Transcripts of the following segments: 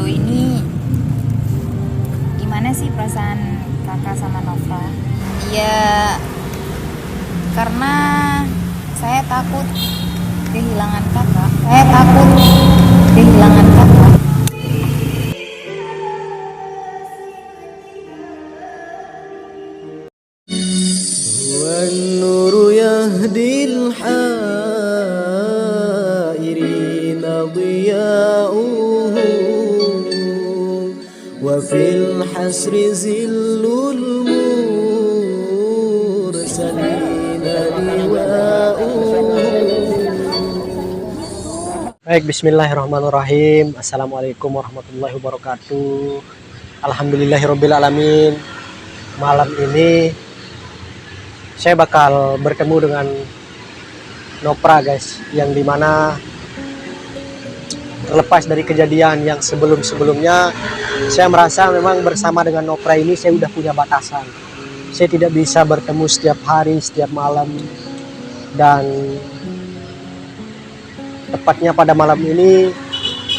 sejauh ini gimana sih perasaan kakak sama Nova? Ya karena saya takut kehilangan kakak. والنور يهدي الحائرين ضياؤه وفي الحسر زل المرسلين لواؤه. Baik, bismillahirrahmanirrahim. Assalamualaikum warahmatullahi wabarakatuh. Alhamdulillahirrabbilalamin. Malam ini saya bakal bertemu dengan Nopra guys, yang dimana terlepas dari kejadian yang sebelumnya, saya merasa memang bersama dengan Nopra ini saya udah punya batasan. Saya tidak bisa bertemu setiap hari, setiap malam, dan tepatnya pada malam ini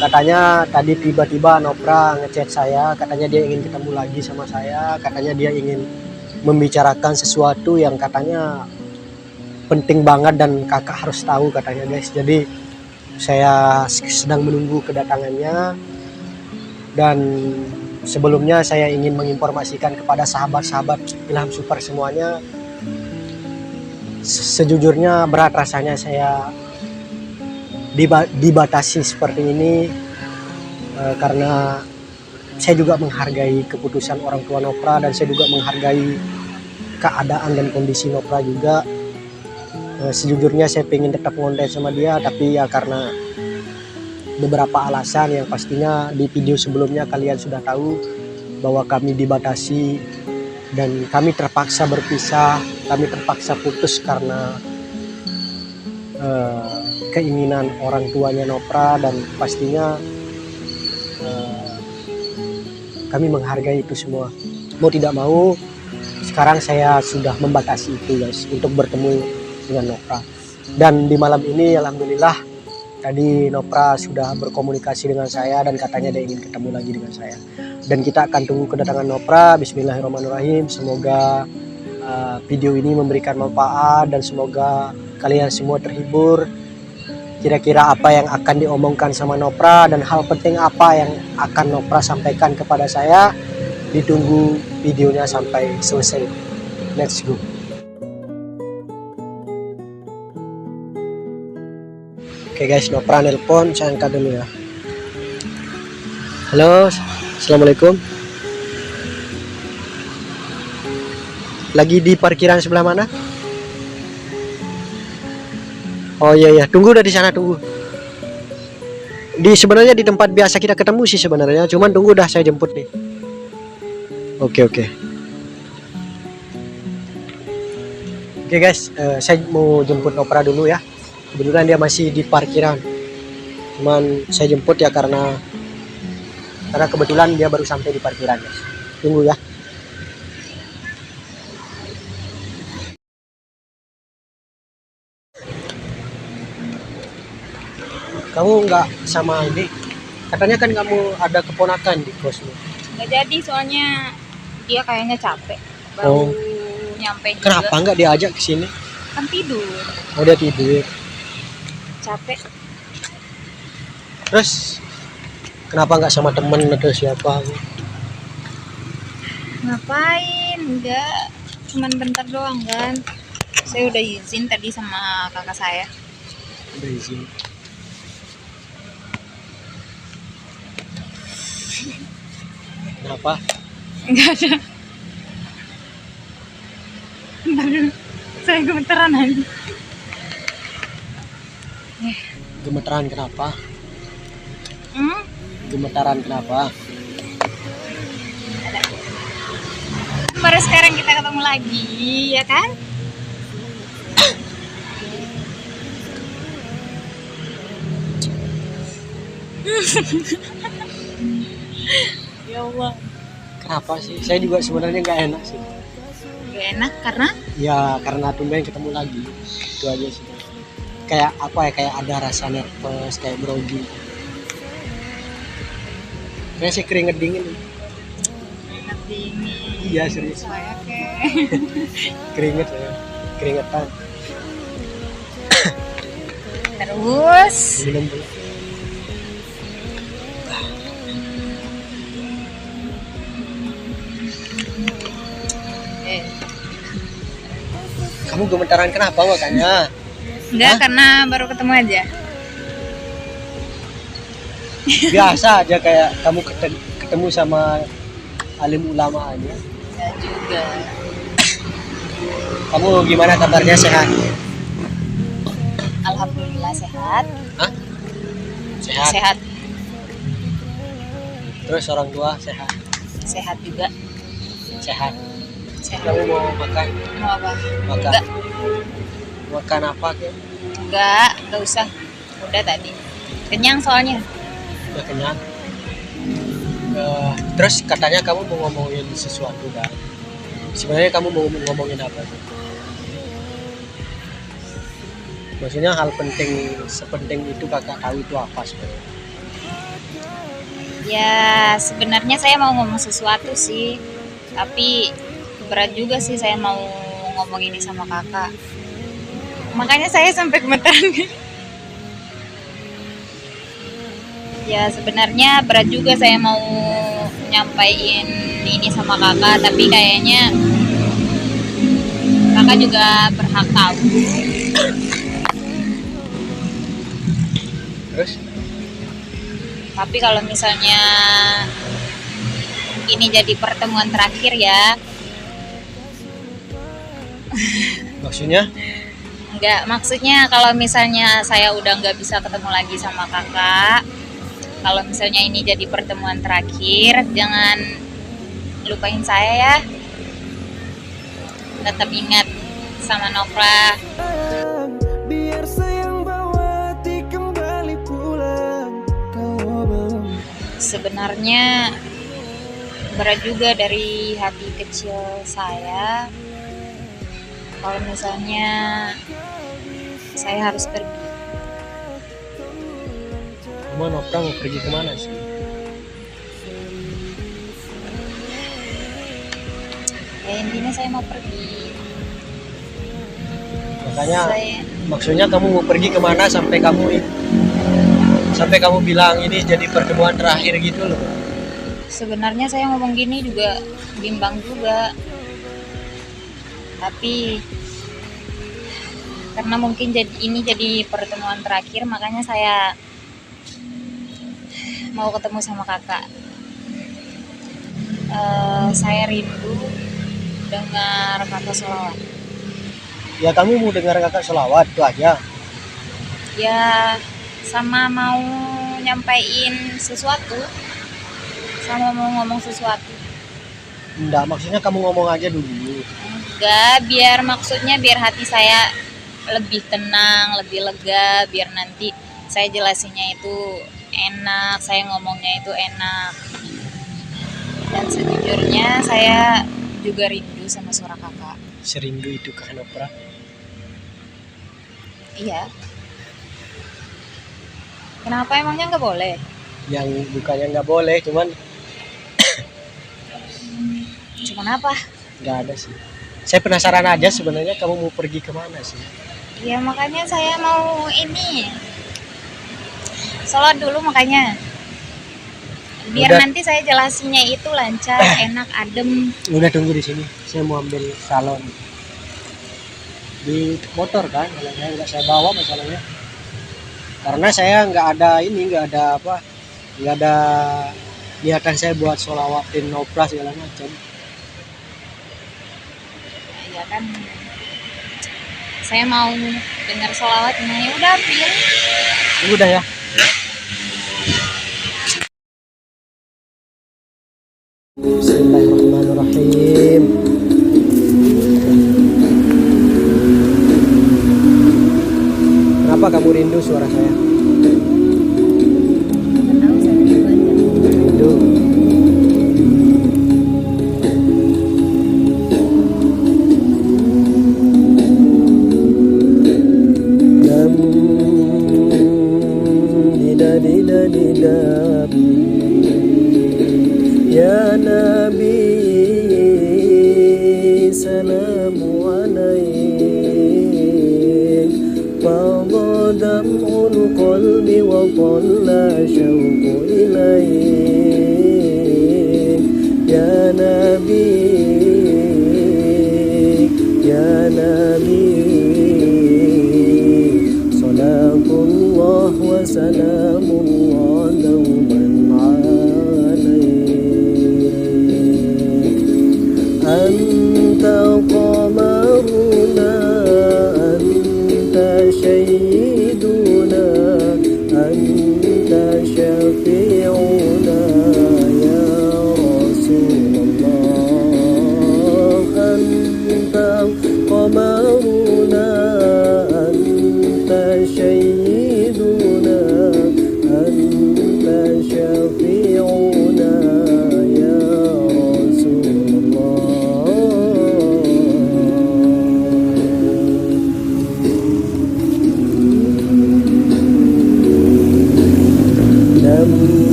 katanya tadi tiba-tiba Nopra ngechat saya, katanya dia ingin ketemu lagi sama saya, katanya dia ingin membicarakan sesuatu yang katanya penting banget dan kakak harus tahu katanya guys. Jadi saya sedang menunggu kedatangannya, dan sebelumnya saya ingin menginformasikan kepada sahabat-sahabat Ilham Super semuanya, sejujurnya berat rasanya saya dibatasi seperti ini, karena saya juga menghargai keputusan orang tua Nopra, dan saya juga menghargai keadaan dan kondisi Nopra juga. Sejujurnya saya pengen tetap ngonten sama dia, tapi ya karena beberapa alasan yang pastinya di video sebelumnya kalian sudah tahu bahwa kami dibatasi dan kami terpaksa berpisah, kami terpaksa putus karena keinginan orang tuanya Nopra, dan pastinya kami menghargai itu semua. Mau tidak mau sekarang saya sudah membatasi itu guys untuk bertemu dengan Nopra. Dan di malam ini alhamdulillah tadi Nopra sudah berkomunikasi dengan saya dan katanya dia ingin ketemu lagi dengan saya. Dan kita akan tunggu kedatangan Nopra. Bismillahirrahmanirrahim. Semoga video ini memberikan manfaat dan semoga kalian semua terhibur. Kira-kira apa yang akan diomongkan sama Nopra dan hal penting apa yang akan Nopra sampaikan kepada saya, ditunggu videonya sampai selesai. Let's go. Oke guys, Nopra nelpon, saya angkat dulu ya. Halo, assalamualaikum. Lagi di parkiran sebelah mana? Oh iya, tunggu udah di sana, tunggu. Sebenarnya di tempat biasa kita ketemu sih sebenarnya, cuman tunggu udah saya jemput nih. Oke. Oke guys, saya mau jemput Nopra dulu ya. Kebetulan dia masih di parkiran. Cuman saya jemput ya karena kebetulan dia baru sampai di parkiran guys. Tunggu ya. Kamu nggak sama ini? Katanya kan kamu ada keponakan di kosmu. Nggak jadi soalnya dia kayaknya capek. Baru nyampe juga. Kenapa nggak diajak ke sini? Kan tidur. Oh, dia tidur. Capek. Terus kenapa nggak sama temen atau siapa? Ngapain? Enggak. Cuman bentar doang kan. Saya udah izin tadi sama kakak saya. Udah izin. Kenapa? Enggak ada. Bentar dulu. Saya gemeteran aja. Gemeteran kenapa? Hmm? Gemetaran kenapa? Baru sekarang kita ketemu lagi, ya kan? Ya Allah. Kenapa sih? Saya juga sebenarnya nggak enak sih. Gak enak karena Ya karena tumben ketemu lagi. Itu aja sih. Kayak apa ya? Kayak ada rasa nervous, kayak grogi. Kayak sih keringet dingin. Keringat dingin. Iya serius. Saya Keringet ya. Keringetan. terus Minum dulu. eh, Kamu gemetaran kenapa makanya? enggak Hah? karena baru ketemu aja. Biasa aja kayak kamu ketemu sama alim ulama aja. Enggak juga. Kamu gimana kabarnya, sehat? Alhamdulillah sehat. Hah? Sehat. Sehat. Terus orang tua sehat? Sehat juga. Sehat. Sehat. Kamu mau makan? Mau apa? Makan. Enggak. Makan apa ke? Enggak usah. Udah tadi. Kenyang soalnya. Udah kenyang. Terus katanya kamu mau ngomongin sesuatu kan? Sebenarnya kamu mau ngomongin apa? Maksudnya hal penting sepenting itu kakak tahu itu apa sebenarnya? Ya sebenarnya saya mau ngomong sesuatu sih, tapi berat juga sih saya mau ngomong ini sama kakak. Makanya saya sampai gemetaran. Ya sebenarnya berat juga saya mau nyampaikan ini sama kakak, tapi kayaknya kakak juga berhak tahu. Terus? Tapi kalau misalnya ini jadi pertemuan terakhir ya, Maksudnya? enggak, maksudnya kalau misalnya saya udah nggak bisa ketemu lagi sama kakak, kalau misalnya ini jadi pertemuan terakhir, jangan lupain saya ya. Tetap ingat sama Nopra. Biar sayang bawa hati kembali pulang. Kau belum. Sebenarnya berat juga dari hati kecil saya kalau misalnya saya harus pergi. Emang Nopra mau pergi kemana sih? Ya intinya saya mau pergi. Makanya Saya maksudnya kamu mau pergi kemana sampai kamu bilang ini jadi pertemuan terakhir gitu loh. sebenarnya saya ngomong gini juga bimbang juga. Tapi karena mungkin ini jadi pertemuan terakhir, makanya saya mau ketemu sama kakak. Saya rindu dengar kakak sholawat. Ya kamu mau dengar kakak sholawat itu aja. Ya sama mau nyampein sesuatu, sama mau ngomong sesuatu. Enggak, maksudnya kamu ngomong aja dulu. Enggak, maksudnya biar hati saya lebih tenang, lebih lega, biar nanti saya jelasinnya itu enak, saya ngomongnya itu enak. Dan sejujurnya saya juga rindu sama suara kakak. Serindu itu kan Nopra. Iya. Kenapa emangnya nggak boleh? Yang bukannya nggak boleh, cuman Cuman apa? nggak ada sih. Saya penasaran aja sebenarnya kamu mau pergi kemana sih? Ya makanya saya mau ini sholat dulu makanya. Biar Udah. nanti saya jelasinnya itu lancar, enak, adem. Udah tunggu di sini. Saya mau ambil salon di motor kan, masalahnya nggak saya bawa masalahnya. Karena saya nggak ada nggak ada niatan saya buat sholawatin Nopra segala macam. Ya kan saya mau dengar sholawatnya, ya udah ambil. Udah ya. Bismillahirrahmanirrahim. Kenapa kamu rindu suara saya? Rindu. Dam, dida, dida, dida.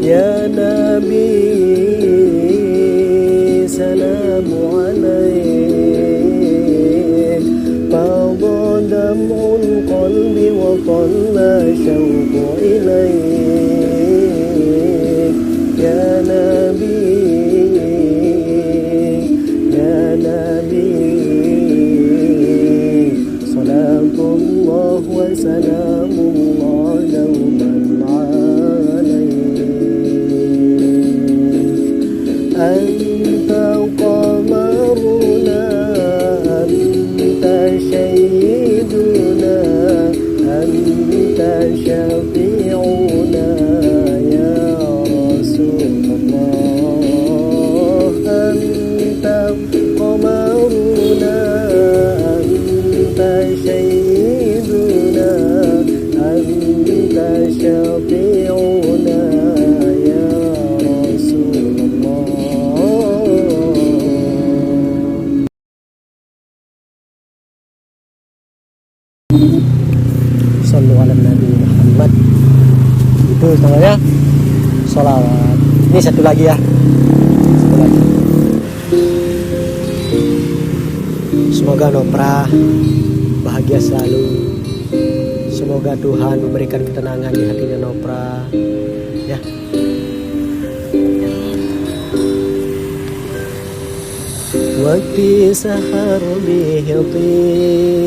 Ya Nabi salamu alaik Fadha dam'ul qalbi wa talla syauqu ilaik Ya Nabi Ya Nabi Salatullah wa salamullah dauman alaik Anta qamaruna Anta syaiduna Anta syafi'una Ya Rasulullah Anta qamaruna Anta syaiduna Anta syafi'una Ya Rasulullah Sallu ala Nabi Muhammad. Itu namanya sholawat. Ini satu lagi ya. Satu lagi. Semoga Nopra bahagia selalu. Semoga Tuhan memberikan ketenangan di hatinya Nopra. Ya. Waktu sahar bihitin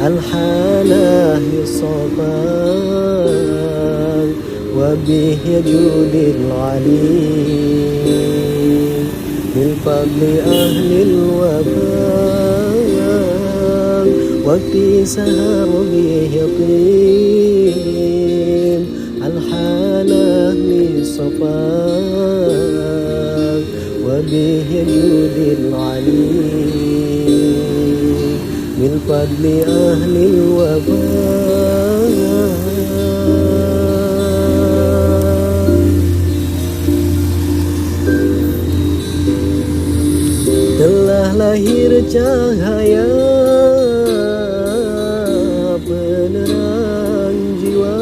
Al-Hanah Yusofan Wabih Yajudil Alim Bilfadli Ahlil Wafan Waktu sahar bihitin Al-Hanah Yusofan Wabih Yajudil Alim من فضل أهل الوفاء Telah lahir cahaya penerang jiwa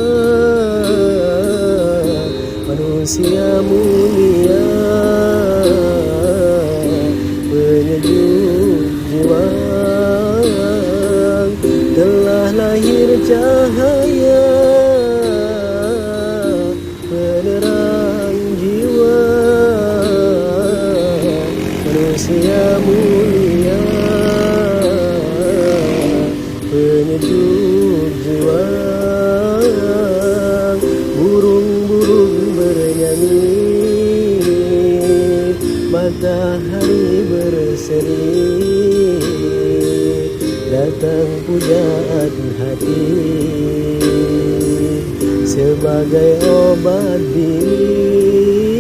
manusia mulia penyejuk jiwa telah lahir cahaya penerang jiwa manusia mulia penyejuk jiwa burung-burung bernyanyi matahari berseri datang pujaan hati sebagai obat diri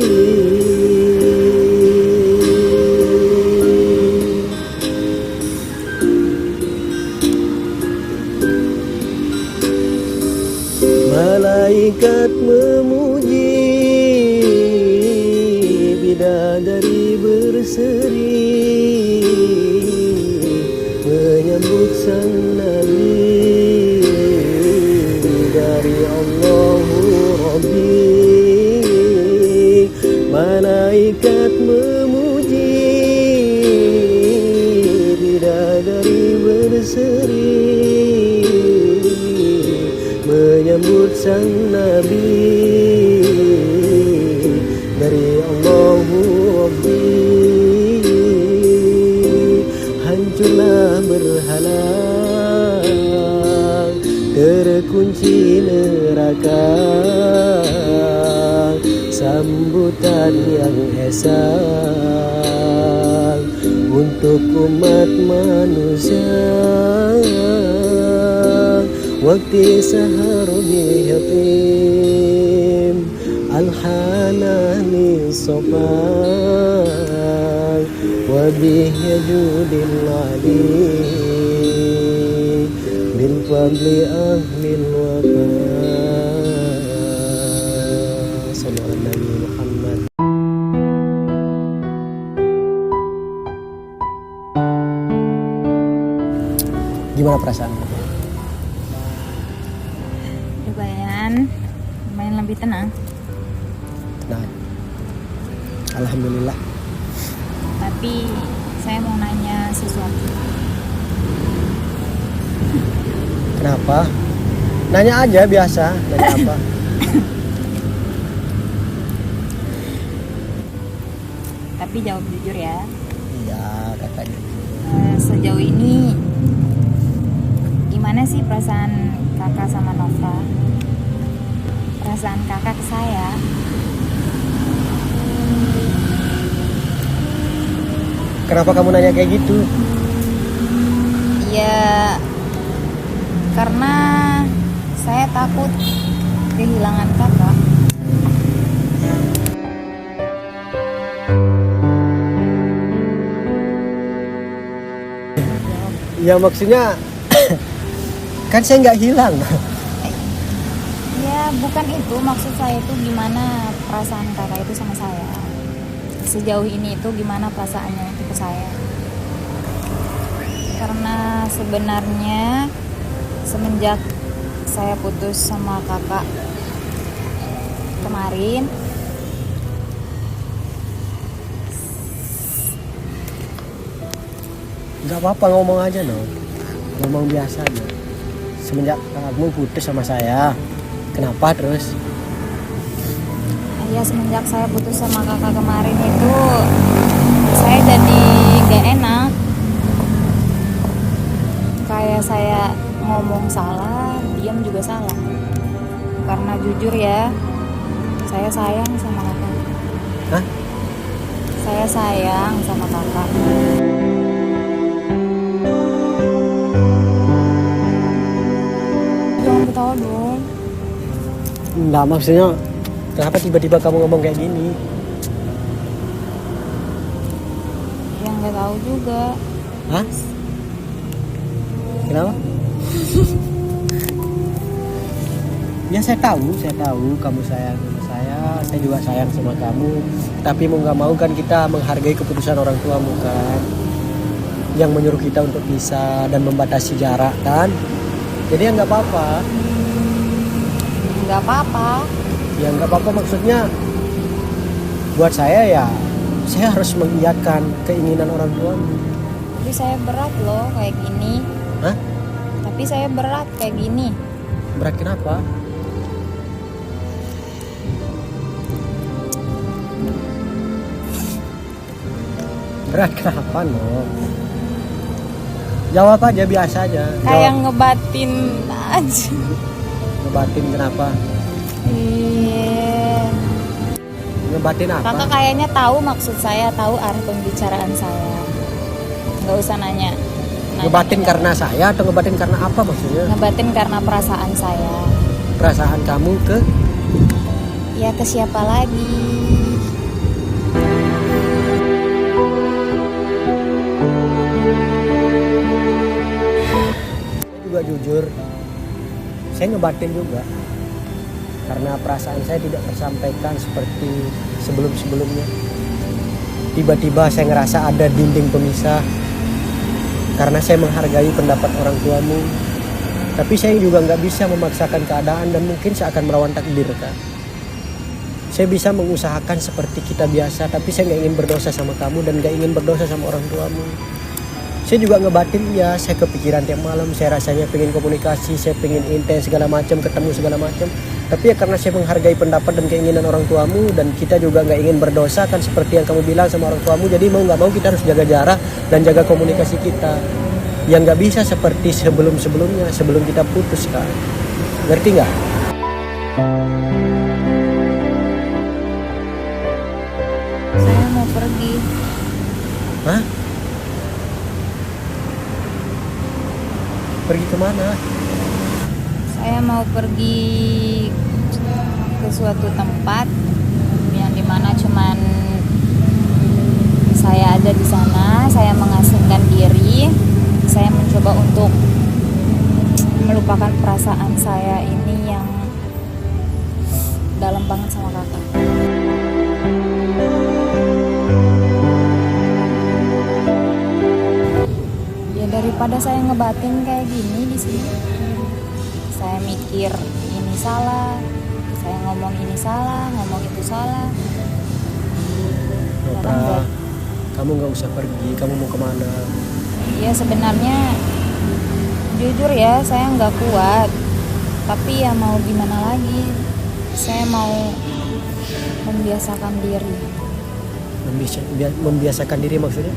malaikat memuji bidadari berseri menyambut sang Nabi dari Allahu Rabbi malaikat memuji bidadari berseri menyambut sang Nabi dari Allahu Rabbi hancurlah berhala terkunci neraka sambutan yang esa untuk umat manusia waktu sahar bihatim al-hanani sofan wabih yajudil alim fadli ahlil wafa. Sallallahu Nabi Muhammad. Gimana perasaan? Lumayan lebih tenang. Nah, alhamdulillah. Tapi saya mau nanya sesuatu. Kenapa? Nanya aja biasa. Nanya apa? Tapi jawab jujur ya. Iya, katanya. Sejauh ini gimana sih perasaan kakak sama Nova? Perasaan kakak ke saya? Kenapa kamu nanya kayak gitu? Ya karena saya takut kehilangan kakak. Ya maksudnya kan saya nggak hilang. Ya bukan itu, maksud saya itu gimana perasaan kakak itu sama saya. Sejauh ini itu gimana perasaannya itu ke saya. Karena sebenarnya semenjak saya putus sama kakak kemarin, Nggak apa-apa, ngomong aja no. Ngomong biasa aja. Semenjak kamu putus sama saya, kenapa terus? ya semenjak saya putus sama kakak kemarin itu saya jadi gak enak. Kayak saya ngomong salah, diam juga salah. Karena jujur ya, saya sayang sama kakak. Hah? Saya sayang sama kakak. Jangan ketawa dong. Nggak, maksudnya kenapa tiba-tiba kamu ngomong kayak gini? Yang nggak tahu juga. Hah? Kenapa? Ya saya tahu kamu sayang sama saya juga sayang sama kamu. Tapi mau nggak mau kan kita menghargai keputusan orang tuamu kan, yang menyuruh kita untuk bisa dan membatasi jarak kan. Jadi ya nggak apa-apa. Nggak apa-apa. Ya nggak apa-apa, maksudnya buat saya ya saya harus mengiyakan keinginan orang tuamu. Tapi saya berat loh kayak gini. Hah? Tapi saya berat kayak gini. Berat kenapa? Berat kenapa no? Jawab aja biasa aja. Kayak Jawab. ngebatin aja. Ngebatin kenapa? Iya. Ngebatin apa? Kakak kayaknya tahu maksud saya, tahu arah pembicaraan saya. Nggak usah nanya. Ngebatin karena saya atau ngebatin karena apa maksudnya? Ngebatin karena perasaan saya. Perasaan kamu ke? Ya ke siapa lagi? Saya juga jujur, saya ngebatin juga. Karena perasaan saya tidak tersampaikan seperti sebelum-sebelumnya. Tiba-tiba saya ngerasa ada dinding pemisah. Karena saya menghargai pendapat orang tuamu. Tapi saya juga nggak bisa memaksakan keadaan dan mungkin saya akan melawan takdir kan. Saya bisa mengusahakan seperti kita biasa, tapi saya nggak ingin berdosa sama kamu dan nggak ingin berdosa sama orang tuamu. Saya juga ngebatin ya, saya kepikiran tiap malam, saya rasanya pengen komunikasi, saya pengen intens segala macam, ketemu segala macam. Tapi ya karena saya menghargai pendapat dan keinginan orang tuamu dan kita juga nggak ingin berdosa kan seperti yang kamu bilang sama orang tuamu. Jadi mau nggak mau kita harus jaga jarak dan jaga komunikasi kita. Yang nggak bisa seperti sebelum-sebelumnya, sebelum kita putus kan. Ngerti nggak? Saya mau pergi. Hah? Pergi kemana? Saya mau pergi ke suatu tempat yang dimana cuman saya ada di sana. Saya mengasingkan diri. Saya mencoba untuk melupakan perasaan saya ini yang dalam banget sama kakak. Ya daripada saya ngebatin kayak gini di sini, saya mikir ini salah, saya ngomong ini salah, ngomong itu salah. Nopra, kamu nggak usah pergi, kamu mau kemana? Ya sebenarnya jujur ya saya nggak kuat, tapi ya mau gimana lagi, saya mau membiasakan diri. Membiasakan diri maksudnya?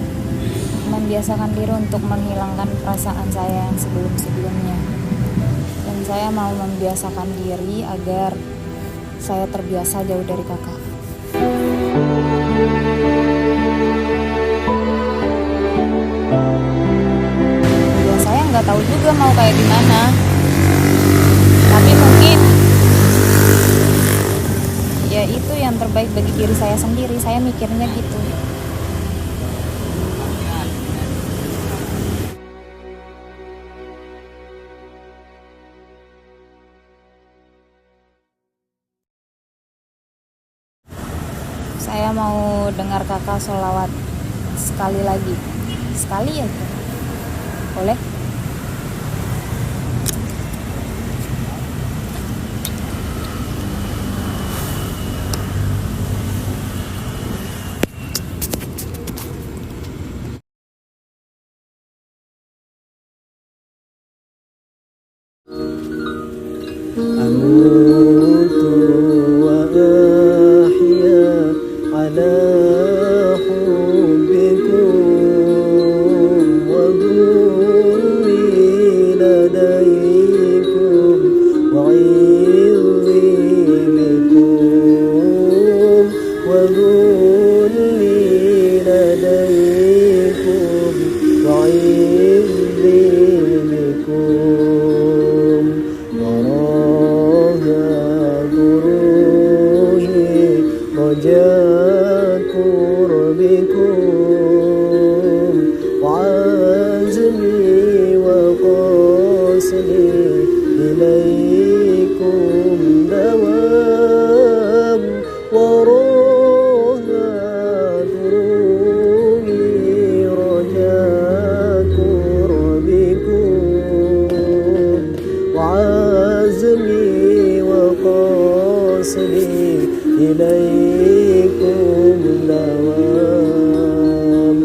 Membiasakan diri untuk menghilangkan perasaan saya yang sebelum-sebelumnya. Dan saya mau membiasakan diri agar saya terbiasa jauh dari kakak. Ya saya nggak tahu juga mau kayak gimana. Tapi mungkin ya itu yang terbaik bagi diri saya sendiri. Saya mikirnya gitu. Saya mau dengar kakak sholawat sekali lagi. Sekali ya? Boleh? أموت وأحيا على حبكم وظلي لديكم وعظي بكم وظلي لديكم وعظي بكم رجاء قربكم وعزمي وقصدي إليكم دوام ورغب روحي رجاء قربكم وعزمي وقصدي إليكم دوام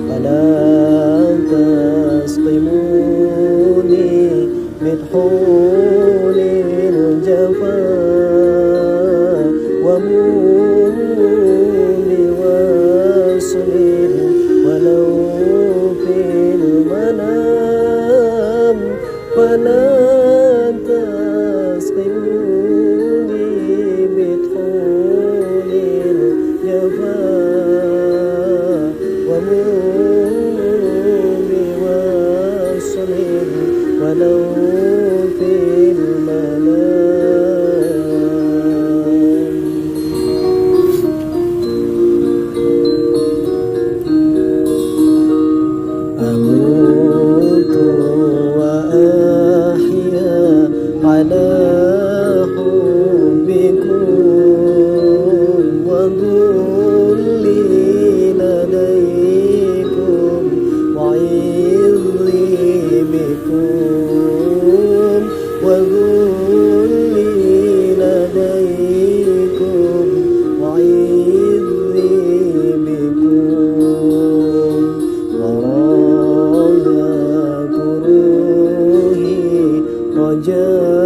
فلا تسقموني بطحول الجفا ومول وصل ولو في المنام فلا تسقموني بطحول الجفا ومول وصل ولو في المنام أموت وأحيا على حبكم وظلي لديكم وعظي بكم وظلي لديكم وعظي بكم ورايا روحي رجاء